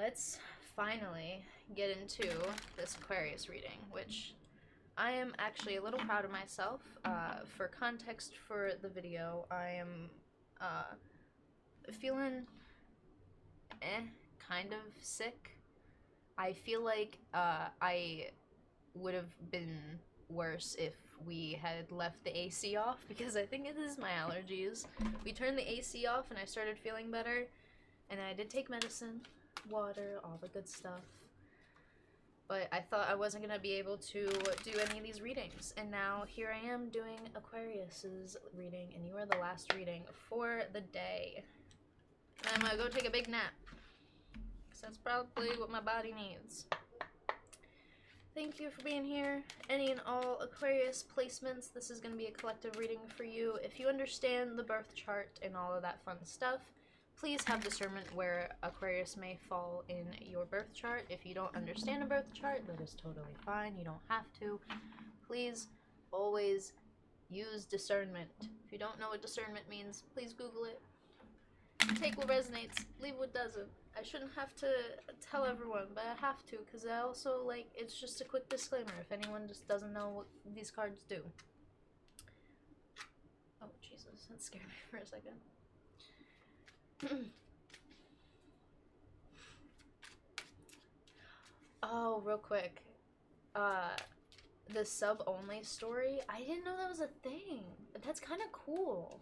let's finally get into this Aquarius reading, which I am actually a little proud of myself. For context for the video, I am feeling kind of sick. I feel like I would have been worse if we had left the AC off, because I think it is my allergies. We turned the AC off and I started feeling better, and I did take medicine, water, all the good stuff. But I thought I wasn't going to be able to do any of these readings. And now here I am doing Aquarius's reading, and you are the last reading for the day. And I'm going to go take a big nap, because that's probably what my body needs. Thank you for being here. Any and all Aquarius placements, this is going to be a collective reading for you. If you understand the birth chart and all of that fun stuff, please have discernment where Aquarius may fall in your birth chart. If you don't understand a birth chart, that is totally fine. You don't have to. Please always use discernment. If you don't know what discernment means, please Google it. Take what resonates, leave what doesn't. I shouldn't have to tell everyone, but I have to, because I also, like, it's just a quick disclaimer if anyone just doesn't know what these cards do. Oh, Jesus, that scared me for a second. Oh, real quick. The sub-only story, I didn't know that was a thing. That's kind of cool.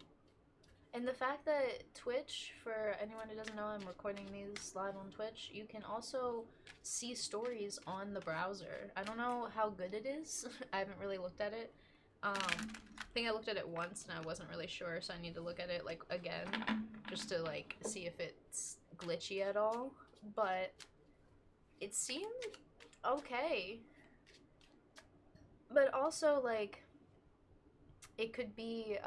And the fact that Twitch, for anyone who doesn't know, I'm recording these live on Twitch, you can also see stories on the browser. I don't know how good it is. I haven't really looked at it. I think I looked at it once and I wasn't really sure, so I need to look at it, like, again, just to, like, see if it's glitchy at all. But it seemed okay. But also, like, it could be,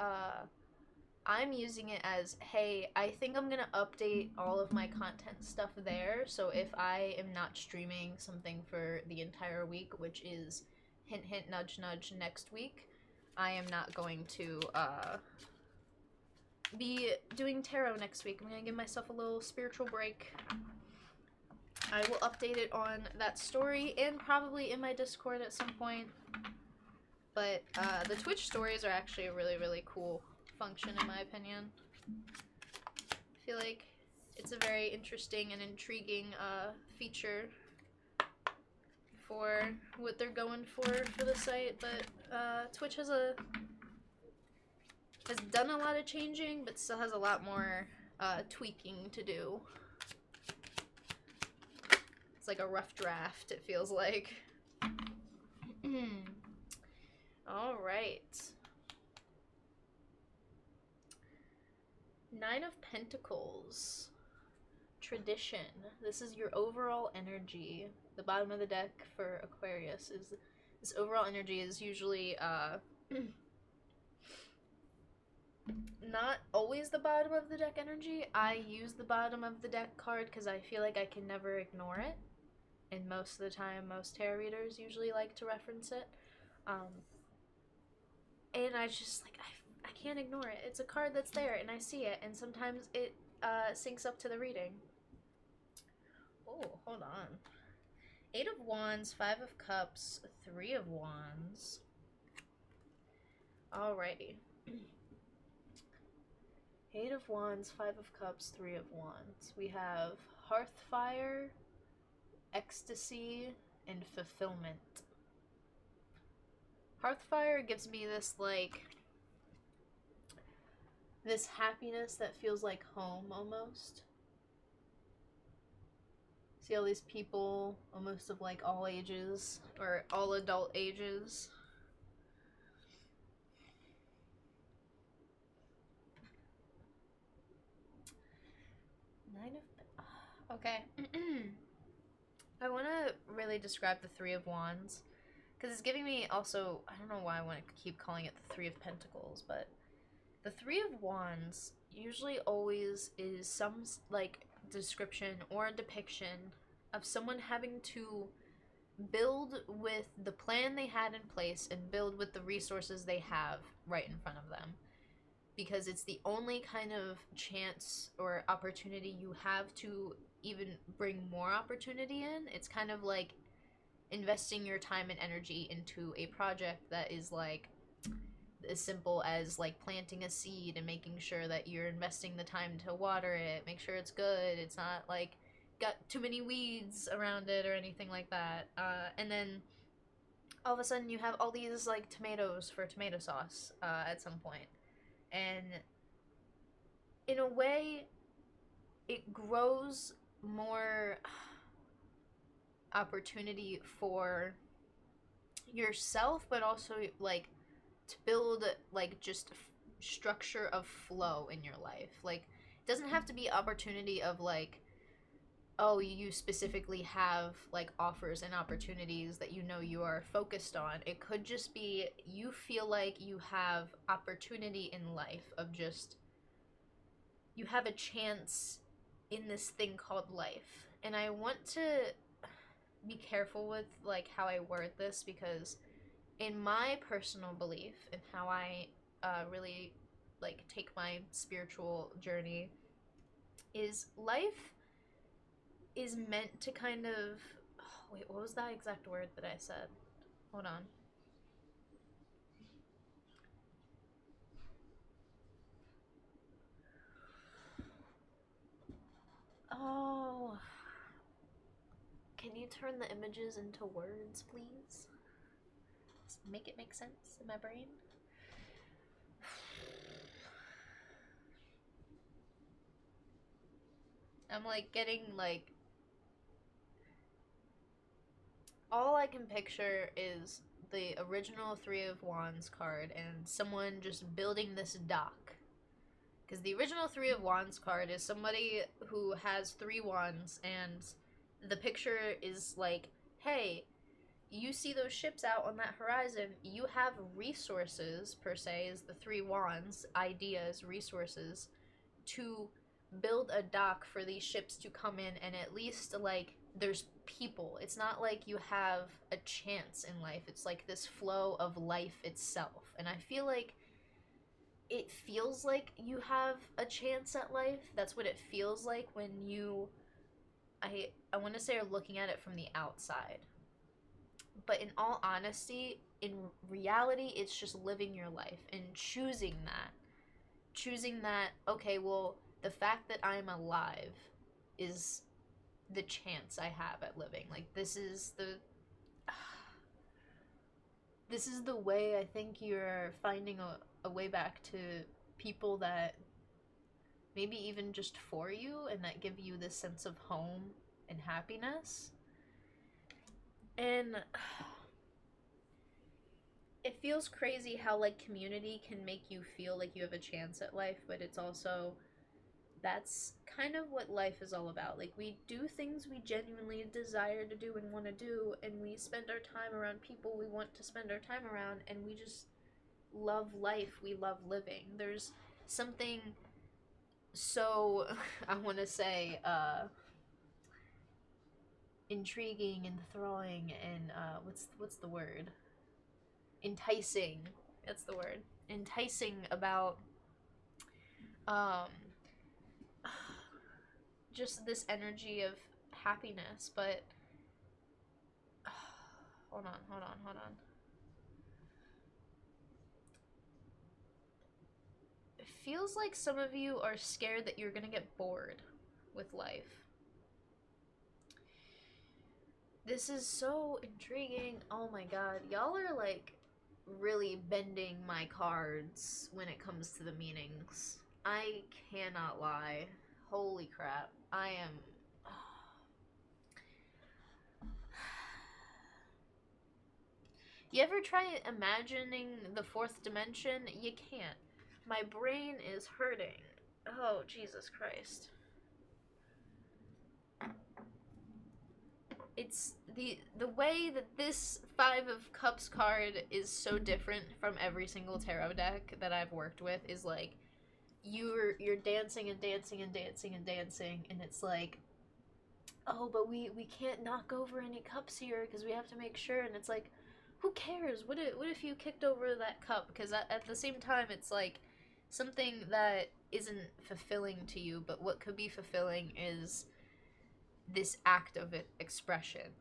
I'm using it as, hey, I think I'm gonna update all of my content stuff there, so if I am not streaming something for the entire week, which is hint hint nudge nudge next week, I am not going to be doing tarot next week. I'm gonna give myself a little spiritual break. I will update it on that story and probably in my Discord at some point. But the Twitch stories are actually a really, really cool function, in my opinion. I feel like it's a very interesting and intriguing feature for what they're going for the site, but Twitch has done a lot of changing, but still has a lot more tweaking to do. It's like a rough draft, it feels like. All right. Nine of Pentacles. Tradition. This is your overall energy. The bottom of the deck for Aquarius is this overall energy is usually not always the bottom of the deck energy. I use the bottom of the deck card because I feel like I can never ignore it. And most of the time, most tarot readers usually like to reference it. And I just, like, I can't ignore it. It's a card that's there, and I see it, and sometimes it syncs up to the reading. Oh, hold on. 8 of Wands, 5 of Cups, 3 of Wands. Alrighty. 8 of Wands, 5 of Cups, 3 of Wands. We have Hearthfire, Ecstasy, and Fulfillment. Hearthfire gives me this, like, this happiness that feels like home, almost. See all these people, almost of, like, all ages, or all adult ages. Okay. I want to really describe the 3 of Wands, because it's giving me also, I don't know why I want to keep calling it the 3 of Pentacles, but the 3 of Wands usually always is some, like, description or a depiction of someone having to build with the plan they had in place and build with the resources they have right in front of them. Because it's the only kind of chance or opportunity you have to even bring more opportunity in. It's kind of like investing your time and energy into a project that is like as simple as like planting a seed and making sure that you're investing the time to water it, make sure it's good, it's not like got too many weeds around it or anything like that. And then all of a sudden you have all these like tomatoes for tomato sauce at some point. And in a way, it grows more opportunity for yourself, but also like to build like just structure of flow in your life. Like it doesn't have to be opportunity of like, oh, you specifically have like offers and opportunities that you know you are focused on. It could just be you feel like you have opportunity in life of just you have a chance in this thing called life. And I want to be careful with like how I word this, because in my personal belief and how I really like take my spiritual journey is life is meant to kind of wait, what was that exact word that I said? Hold on. Oh, can you turn the images into words, please? Just make it make sense in my brain. I'm like getting like all I can picture is the original Three of Wands card and someone just building this dock. Because the original Three of Wands card is somebody who has three wands, and the picture is like, hey, you see those ships out on that horizon, you have resources, per se, is the three wands, ideas, resources, to build a dock for these ships to come in, and at least like there's people. It's not like you have a chance in life. It's like this flow of life itself. And I feel like it feels like you have a chance at life. That's what it feels like when you I want to say are looking at it from the outside. But in all honesty, in reality, it's just living your life and choosing that. Choosing that, okay, well, the fact that I'm alive is the chance I have at living. Like this is the way I think you're finding a way back to people that maybe even just for you and that give you this sense of home and happiness. And it feels crazy how like community can make you feel like you have a chance at life, but it's also that's kind of what life is all about. Like we do things we genuinely desire to do and want to do, and we spend our time around people we want to spend our time around, and we just love life. We love living. There's something so I want to say intriguing, enthralling, and what's the word? Enticing. That's the word. Enticing about um just this energy of happiness, but hold on. It feels like some of you are scared that you're gonna get bored with life. This is so intriguing. Oh my god. Y'all are like really bending my cards when it comes to the meanings. I cannot lie. Holy crap. I am. You ever try imagining the fourth dimension? You can't. My brain is hurting. Oh, Jesus Christ. It's the way that this Five of Cups card is so different from every single tarot deck that I've worked with is like you're dancing and dancing and dancing and dancing, and it's like, oh, but we can't knock over any cups here because we have to make sure. And it's like, who cares? What if you kicked over that cup? Because at the same time, it's like something that isn't fulfilling to you, but what could be fulfilling is this act of expression.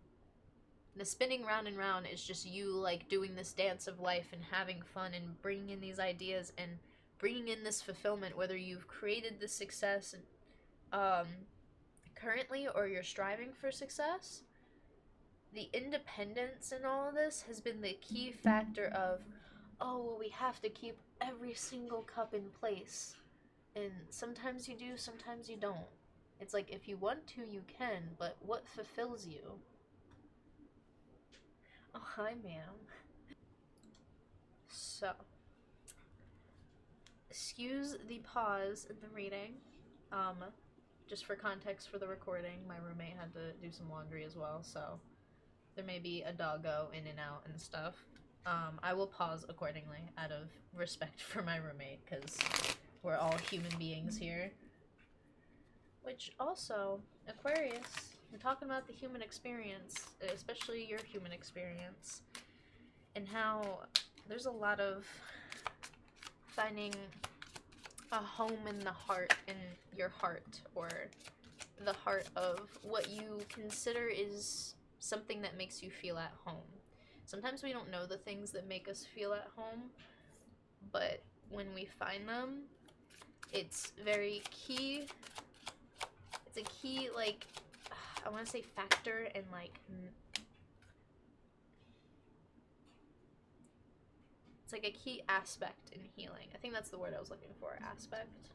The spinning round and round is just you like doing this dance of life and having fun and bringing in these ideas and bringing in this fulfillment, whether you've created this success currently or you're striving for success. The independence in all of this has been the key factor of, oh, well, we have to keep every single cup in place. And sometimes you do, sometimes you don't. It's like, if you want to, you can, but what fulfills you? Oh, hi, ma'am. So, excuse the pause in the reading. Just for context for the recording, my roommate had to do some laundry as well, so there may be a doggo in and out and stuff. I will pause accordingly out of respect for my roommate, because we're all human beings here. Which also, Aquarius, we're talking about the human experience, especially your human experience, and how there's a lot of finding a home in the heart, in your heart, or the heart of what you consider is something that makes you feel at home. Sometimes we don't know the things that make us feel at home, but when we find them, it's very key. It's a key, like, I want to say factor, and like, it's like a key aspect in healing. I think that's the word I was looking for, aspect.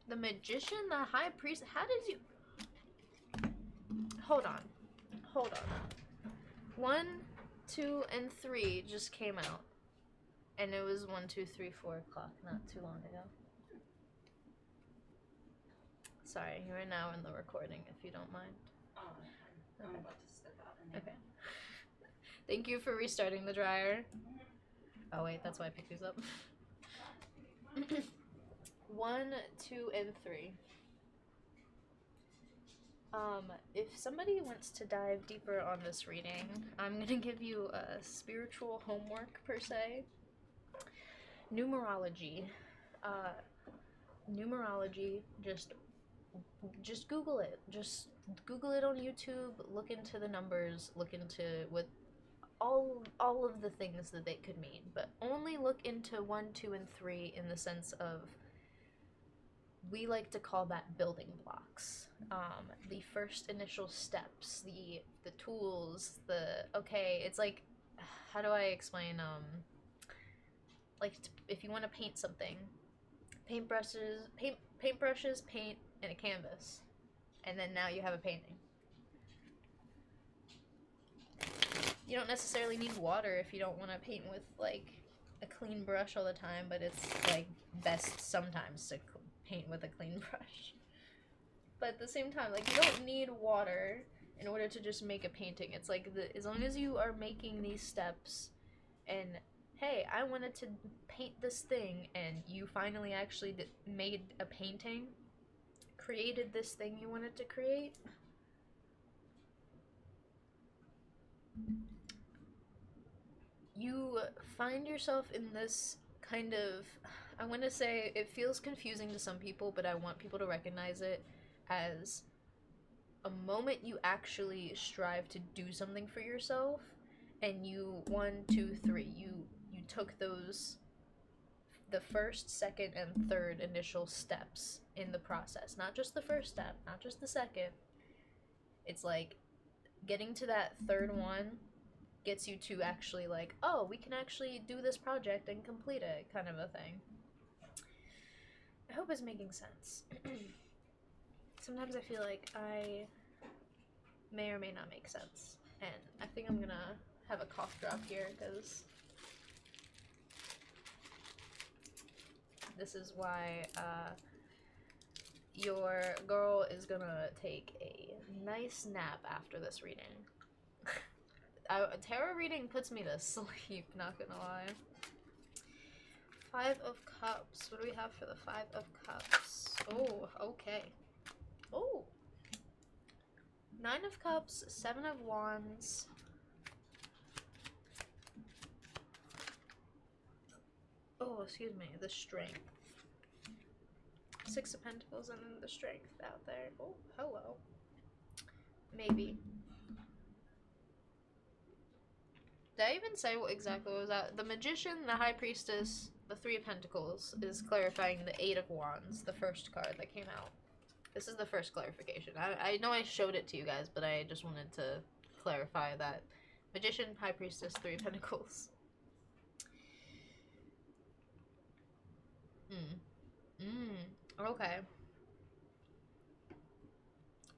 The magician, the high priest, how did you... Hold on. 1, 2, and 3 just came out. And it was 1, 2, 3, 4 o'clock not too long ago. Sorry, you are now in the recording, if you don't mind. Oh, okay. I'm about to step out. Okay. Thank you for restarting the dryer. Oh wait, that's why I picked these up. 1, 2, and 3. If somebody wants to dive deeper on this reading, I'm gonna give you a spiritual homework, per se. Numerology. Numerology, just Google it. Just Google it on YouTube, look into the numbers, look into what all of the things that they could mean, but only look into 1, 2, and 3 in the sense of, we like to call that building blocks. The first initial steps, the tools, okay, it's like, how do I explain, like, if you want to paint something, paintbrushes, paint, and a canvas, and then now you have a painting. You don't necessarily need water if you don't want to paint with, like, a clean brush all the time, but it's, like, best sometimes to paint with a clean brush. But at the same time, like, you don't need water in order to just make a painting. It's like, as long as you are making these steps, and, hey, I wanted to paint this thing, and you finally actually made a painting, created this thing you wanted to create, you find yourself in this kind of, I want to say, it feels confusing to some people, but I want people to recognize it as a moment you actually strive to do something for yourself, and you 1, 2, 3, you took those, the first, second, and third initial steps in the process. Not just the first step, not just the second. It's like getting to that third one gets you to actually, like, oh, we can actually do this project and complete it, kind of a thing. I hope it's making sense. Sometimes I feel like I may or may not make sense, and I think I'm gonna have a cough drop here, because this is why your girl is gonna take a nice nap after this reading. A tarot reading puts me to sleep, not gonna lie. 5 of Cups. What do we have for the 5 of Cups? Oh, okay. Oh. 9 of Cups, 7 of Wands. Oh, excuse me, the Strength. 6 of Pentacles and then the Strength out there. Oh, Maybe. Did I even say what exactly was that? The Magician, the High Priestess, the Three of Pentacles is clarifying the Eight of Wands, the first card that came out. This is the first clarification. I know I showed it to you guys, but I just wanted to clarify that. Magician, High Priestess, Three of Pentacles. Okay.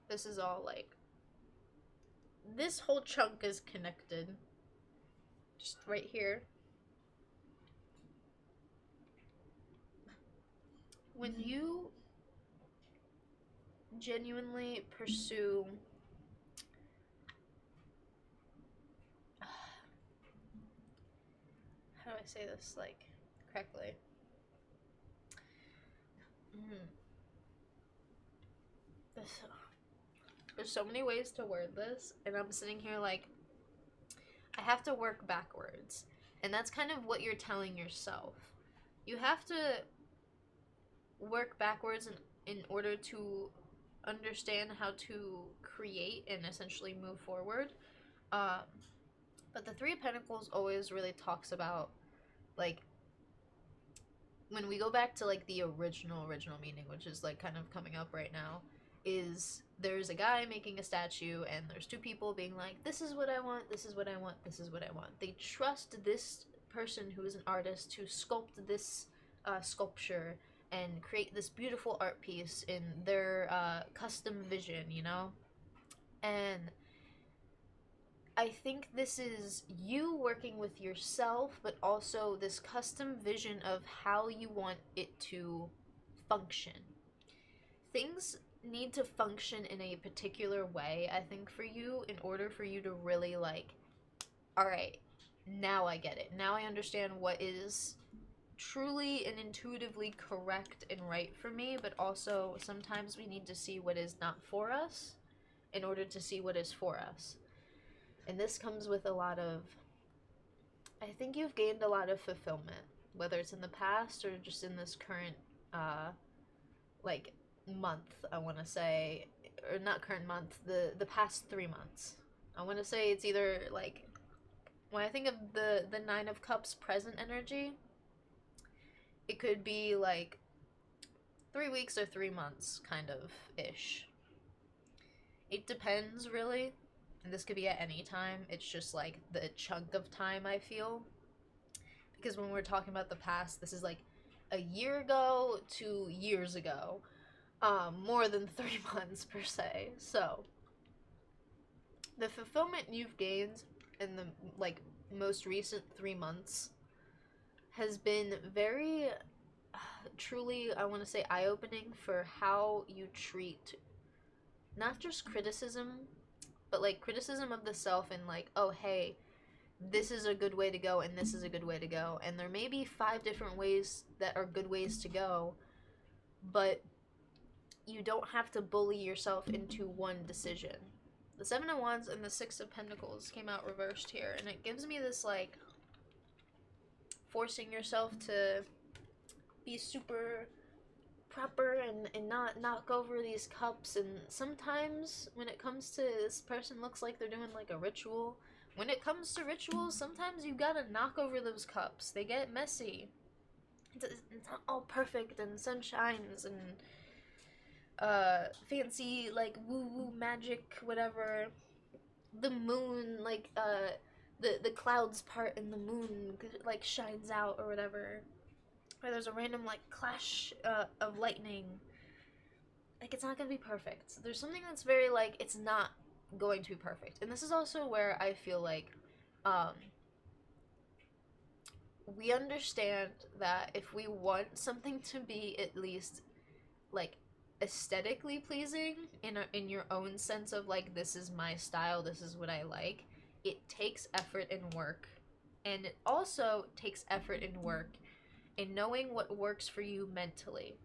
This is all like... This whole chunk is connected. Just right here. When you genuinely pursue... How do I say this, like, correctly? There's so many ways to word this, and I'm sitting here like, I have to work backwards. And that's kind of what you're telling yourself. You have to work backwards in order to understand how to create and essentially move forward. But the Three of Pentacles always really talks about, like, when we go back to, like, the original meaning, which is, like, kind of coming up right now, is there's a guy making a statue and there's two people being like, this is what I want, this is what I want, this is what I want. They trust this person who is an artist to sculpt this sculpture and create this beautiful art piece in their custom vision, you know? And I think this is you working with yourself, but also this custom vision of how you want it to function. Things need to function in a particular way, I think, for you, in order for you to really, like, alright, now I get it. Now I understand what is truly and intuitively correct and right for me, but also sometimes we need to see what is not for us in order to see what is for us. And this comes with a lot of... I think you've gained a lot of fulfillment, whether it's in the past or just in this current, like, month, I want to say, or not current month, the past 3 months. I want to say it's either, like, when I think of the Nine of Cups present energy, it could be, like, 3 weeks or 3 months, kind of, ish. It depends, really. And this could be at any time. It's just, like, the chunk of time, I feel. Because when we're talking about the past, this is, like, a year ago to years ago. More than 3 months, per se. So, the fulfillment you've gained in the, like, most recent 3 months has been very, truly, I want to say, eye-opening for how you treat not just criticism, but, like, criticism of the self and, like, oh, hey, this is a good way to go and this is a good way to go. And there may be 5 different ways that are good ways to go, but you don't have to bully yourself into one decision. The Seven of Wands and the Six of Pentacles came out reversed here, and it gives me this, like, forcing yourself to be super proper and not knock over these cups. And sometimes when it comes to this person looks like they're doing, like, a ritual, when it comes to rituals, sometimes you gotta knock over those cups. They get messy. It's not all perfect and sunshines and fancy, like, woo-woo magic, whatever. The moon, like, the clouds part and the moon, like, shines out or whatever. Or there's a random, like, clash of lightning. Like, it's not gonna be perfect. There's something that's very, like, it's not going to be perfect. And this is also where I feel like, we understand that if we want something to be at least, like, aesthetically pleasing in your own sense of, like, this is my style, this is what I like, it takes effort and work. And it also takes effort and work in knowing what works for you mentally.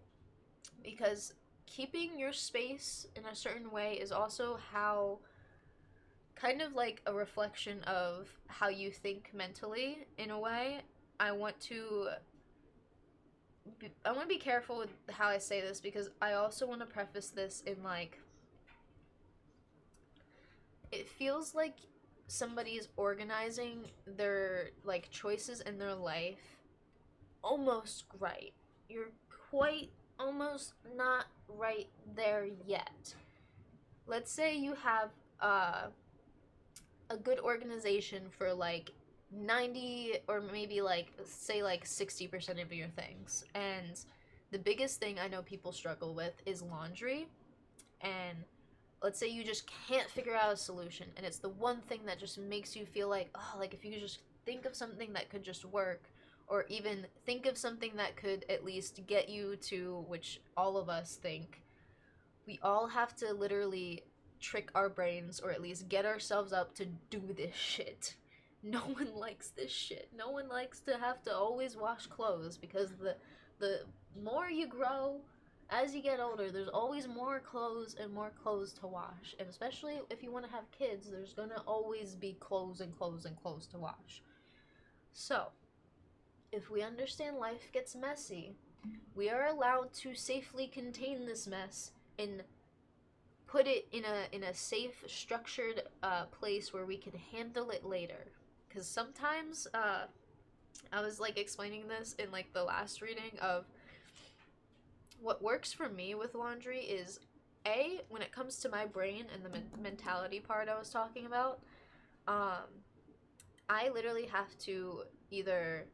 Because keeping your space in a certain way is also how, kind of like a reflection of how you think mentally, in a way. I want to be careful with how I say this, because I also want to preface this in, like, it feels like somebody's organizing their like choices in their life almost right. You're quite almost not right there yet. Let's say you have uh, a good organization for like 90 or maybe like say like 60% of your things. And the biggest thing I know people struggle with is laundry. And let's say you just can't figure out a solution and it's the one thing that just makes you feel like, oh, like if you could just think of something that could just work, or even think of something that could at least get you to, which all of us think, we all have to literally trick our brains or at least get ourselves up to do this shit. No one likes this shit. No one likes to have to always wash clothes because the more you grow, as you get older, there's always more clothes and more clothes to wash. And especially if you want to have kids, there's gonna always be clothes and clothes and clothes to wash. So, if we understand life gets messy, we are allowed to safely contain this mess and put it in a safe, structured place where we can handle it later. Because sometimes I was like explaining this in like the last reading of what works for me with laundry is a when it comes to my brain and the mentality part I was talking about. Um, I literally have to either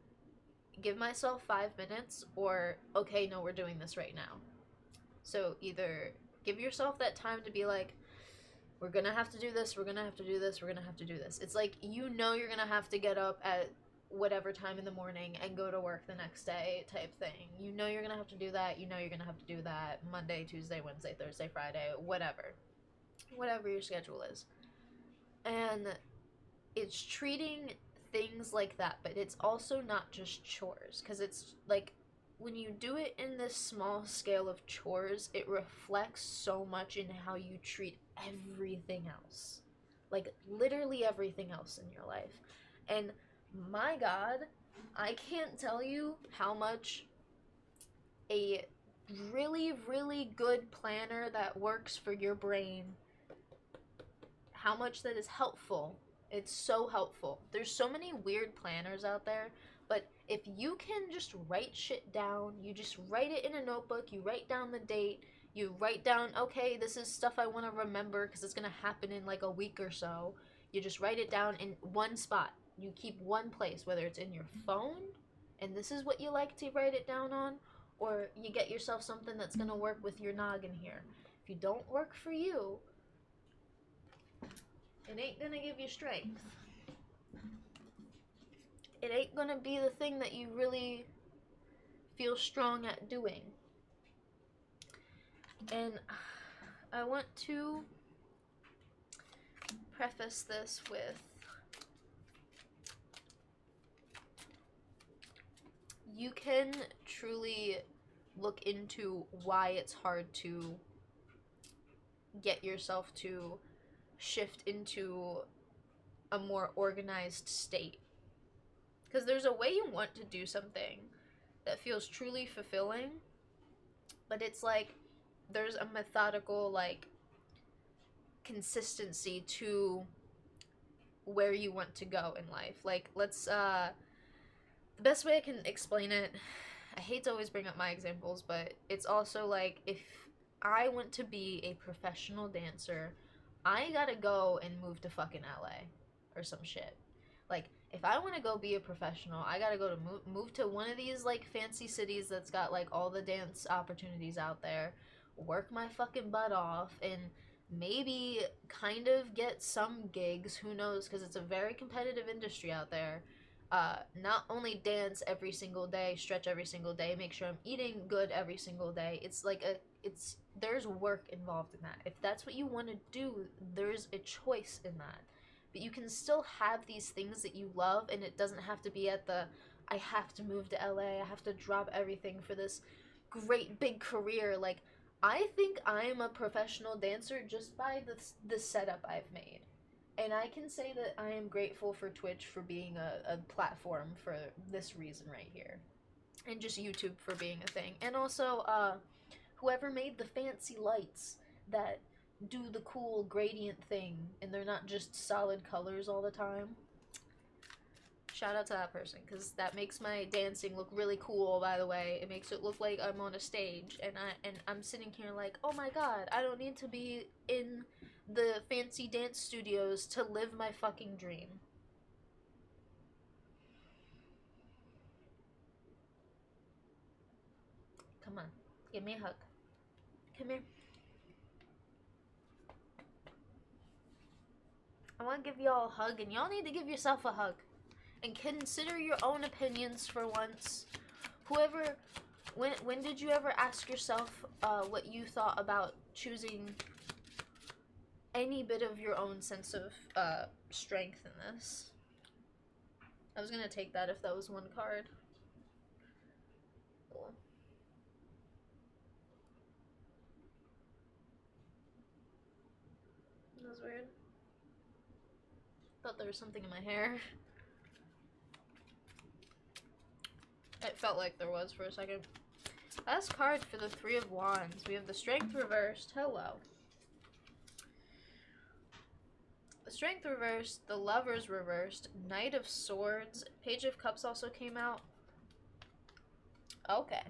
give myself 5 minutes or okay, no, we're doing this right now. So either give yourself that time to be like, we're gonna have to do this, we're gonna have to do this, we're gonna have to do this. It's like, you know, you're gonna have to get up at whatever time in the morning and go to work the next day type thing. You know you're gonna have to do that, you know you're gonna have to do that Monday, Tuesday, Wednesday, Thursday, Friday, whatever. Whatever your schedule is. And it's treating things like that, but it's also not just chores, because it's like when you do it in this small scale of chores, it reflects so much in how you treat everything else. Like literally everything else in your life. And my god, I can't tell you how much a really, really good planner that works for your brain, how much that is helpful. It's so helpful. There's so many weird planners out there, but if you can just write shit down, you just write it in a notebook, you write down the date, you write down, okay, this is stuff I want to remember because it's going to happen in like a week or so. You just write it down in one spot. You keep one place, whether it's in your phone, and this is what you like to write it down on, or you get yourself something that's going to work with your noggin here. If you don't work for you, it ain't gonna give you strength. It ain't gonna be the thing that you really feel strong at doing. And I want to preface this with, you can truly look into why it's hard to get yourself to shift into a more organized state. Because there's a way you want to do something that feels truly fulfilling, but it's like there's a methodical like consistency to where you want to go in life. Like let's the best way I can explain it, I hate to always bring up my examples, but it's also like if I want to be a professional dancer, I gotta go and move to fucking LA or some shit. Like, if I want to go be a professional, I gotta go to move to one of these like fancy cities that's got like all the dance opportunities out there, work my fucking butt off, and maybe kind of get some gigs. Who knows? Because it's a very competitive industry out there. Not only dance every single day, stretch every single day, make sure I'm eating good every single day. It's like there's work involved in that. If that's what you want to do, there's a choice in that. But you can still have these things that you love, and it doesn't have to be at the, I have to move to LA, I have to drop everything for this great big career. Like, I think I'm a professional dancer just by the setup I've made. And I can say that I am grateful for Twitch for being a platform for this reason right here. And just YouTube for being a thing. And also, whoever made the fancy lights that do the cool gradient thing and they're not just solid colors all the time. Shout out to that person, because that makes my dancing look really cool, by the way. It makes it look like I'm on a stage, and I'm sitting here like, oh my god, I don't need to be in the fancy dance studios to live my fucking dream. Come on, give me a hug. Come here. I want to give y'all a hug, and y'all need to give yourself a hug. And consider your own opinions for once. Whoever, when did you ever ask yourself what you thought about choosing any bit of your own sense of strength in this? I was gonna take that if that was one card. Cool. That was weird. Thought there was something in my hair. It felt like there was for a second. Last card for the Three of Wands. We have the Strength reversed. Hello. The Strength reversed. The Lovers reversed. Knight of Swords. Page of Cups also came out. Okay.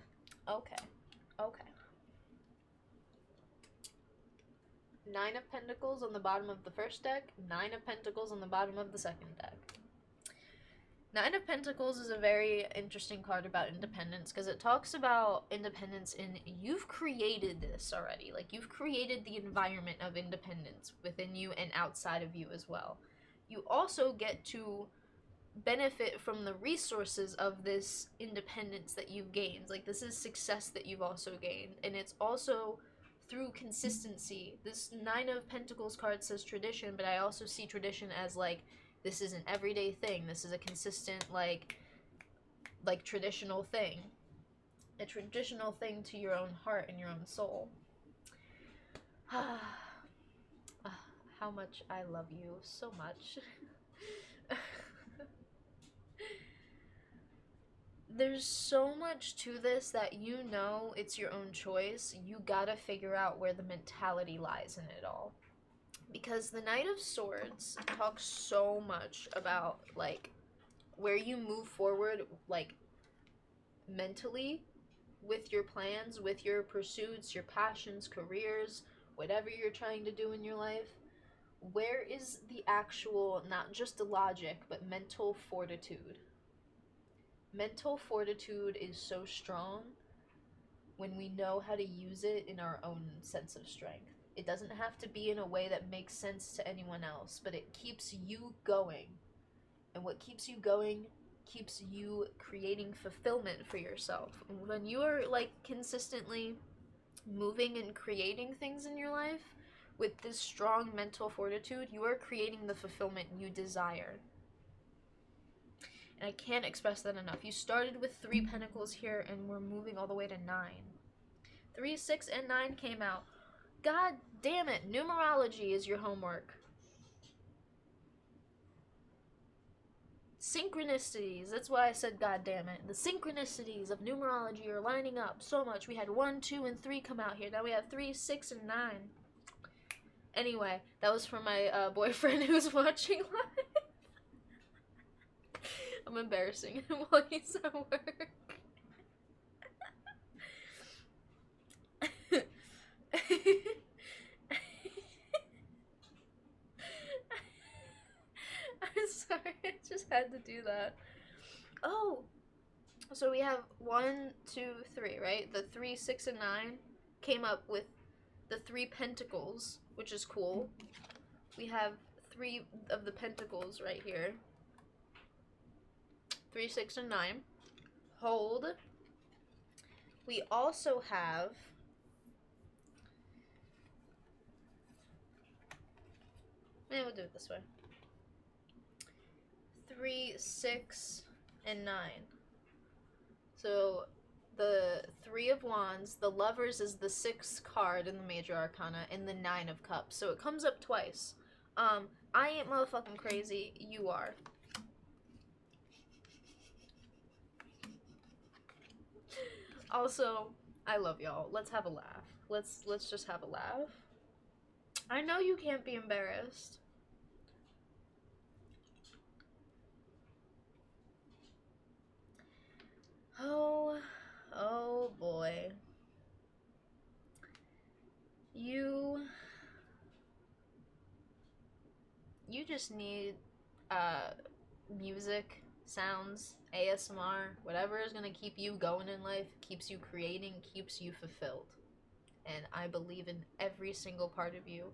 Okay. Okay. Nine of Pentacles on the bottom of the first deck. Nine of Pentacles on the bottom of the second deck. Nine of Pentacles is a very interesting card about independence, because it talks about independence in you've created this already. Like, you've created the environment of independence within you and outside of you as well. You also get to benefit from the resources of this independence that you've gained. Like, this is success that you've also gained, and it's also through consistency. This Nine of Pentacles card says tradition, but I also see tradition as like, this is an everyday thing. This is a consistent, like traditional thing. A traditional thing to your own heart and your own soul. How much I love you so much. There's so much to this that you know it's your own choice. You gotta figure out where the mentality lies in it all. Because the Knight of Swords talks so much about, like, where you move forward, like, mentally, with your plans, with your pursuits, your passions, careers, whatever you're trying to do in your life. Where is the actual, not just the logic, but mental fortitude? Mental fortitude is so strong when we know how to use it in our own sense of strength. It doesn't have to be in a way that makes sense to anyone else, but it keeps you going. And what keeps you going keeps you creating fulfillment for yourself. When you are, like, consistently moving and creating things in your life with this strong mental fortitude, you are creating the fulfillment you desire. And I can't express that enough. You started with 3 Pentacles here, and we're moving all the way to 9. 3, 6, and 9 came out. God damn it, numerology is your homework. Synchronicities, that's why I said god damn it. The synchronicities of numerology are lining up so much. We had 1, 2, and 3 come out here. Now we have 3, 6, and 9. Anyway, that was for my boyfriend who's watching live. I'm embarrassing him while he's at work. I'm sorry, I just had to do that. Oh, so we have 1, 2, 3, right? The 3, 6, and 9 came up with the 3 Pentacles, which is cool. We have 3 of the Pentacles right here. 3, 6, and 9. Hold. We also have we'll do it this way. 3, 6, and 9. So the 3 of Wands, the Lovers is the 6th card in the Major Arcana, and the 9 of Cups. So it comes up twice. I ain't motherfucking crazy. You are. Also, I love y'all. Let's have a laugh. Let's just have a laugh. I know you can't be embarrassed. Oh, oh boy. You you just need uh music, sounds, ASMR, whatever is going to keep you going in life, keeps you creating, keeps you fulfilled. And I believe in every single part of you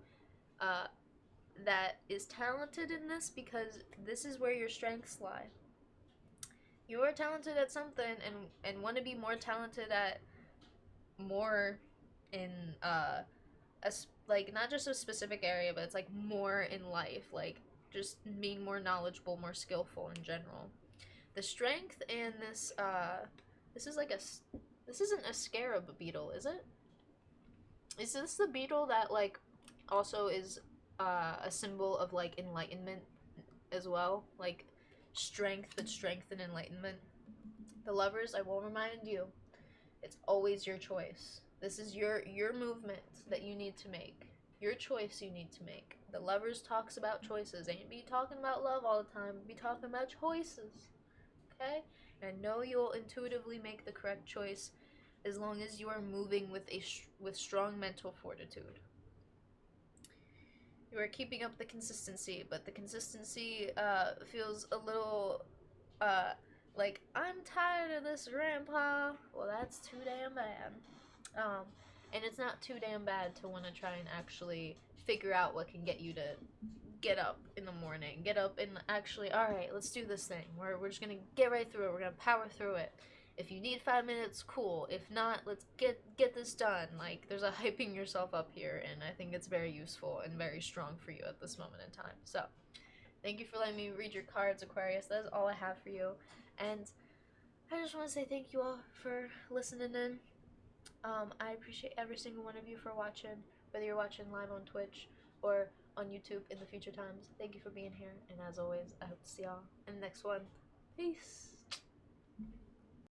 uh that is talented in this, because this is where your strengths lie. You are talented at something, and want to be more talented at more in a like not just a specific area, but it's like more in life, like just being more knowledgeable, more skillful in general. The strength in this is like a this isn't a scarab beetle, is it? Is this the beetle that like also is a symbol of like enlightenment as well, like strength, but strength and enlightenment? The lovers, I will remind you, it's always your choice. This is your movement that you need to make. Your choice you need to make. The lovers talks about choices. Ain't be talking about love all the time. Be talking about choices. Okay? And know you'll intuitively make the correct choice as long as you are moving with with strong mental fortitude. You are keeping up the consistency, but the consistency feels a little uh, like, I'm tired of this, grandpa. Well, that's too damn bad. Um, and it's not too damn bad to want to try and actually figure out what can get you to get up in the morning. Get up and actually, all right, let's do this thing. We're just going to get right through it. We're going to power through it. If you need 5 minutes, cool. If not, let's get this done. Like, there's a hyping yourself up here, and I think it's very useful and very strong for you at this moment in time. So, thank you for letting me read your cards, Aquarius. That is all I have for you. And I just want to say thank you all for listening in. I appreciate every single one of you for watching, whether you're watching live on Twitch or on YouTube in the future times. Thank you for being here, and as always, I hope to see y'all in the next one. Peace.